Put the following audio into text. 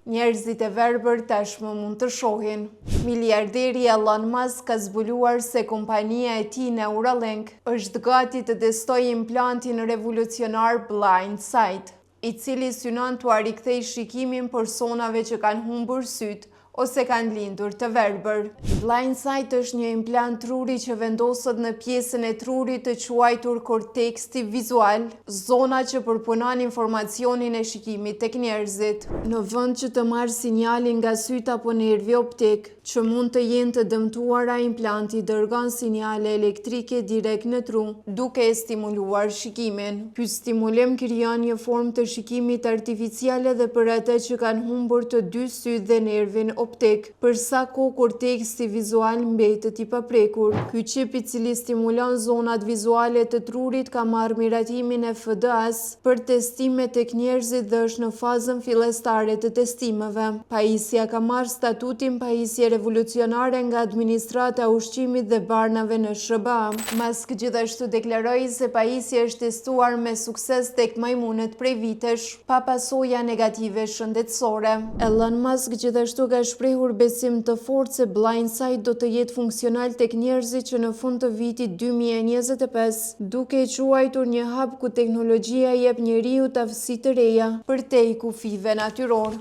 Njerëzit e verbër tashmë mund të shohin. Miliarderi Elon Musk ka zbuluar se kompania e tij Neuralink është gati të testojë implantin revolucionar Blind Sight, i cili synon t'u rikthejë shikimin personave që kanë humbur syt ose kanë lindur të verbër. Blind Sight është një implant truri që vendoset në pjesën e trurit të quajtur korteksti vizual, zona që përpunon informacionin e shikimit tek njerëzit. Në vend që të marrë sinjalin nga syt apo nervi optik, që mund të jenë të dëmtuara, implanti dërgon sinjale elektrike direkt në tru, duke e stimuluar shikimin. Ky stimulim krijon një formë të shikimit artificial edhe për ata që kanë humbur të dy syt dhe nervin optik, përsa kohë korteksti vizual mbetet i paprekur. Ky çip, i cili stimulon zonat vizuale të trurit, ka marrë miratimin e FDA-s për testime tek njerëzit dhe është në fazën fillestare të testimeve. Pajisja ka marrë statutin pajisje revolucionare nga administrata e ushqimit dhe barnave në SBA. Musk gjithashtu deklaroi se pajisja është testuar me sukses tek majmunët prej vitesh, pa pasoja negative shëndetësore. Elon Musk gjithashtu ka shprehur besim të fortë se Blind Sight do të jetë funksional tek njerëzit që në fund të vitit 2025, duke e quajtur një hap ku teknologjia jep njeriut aftësi të reja për te i kufive natyror.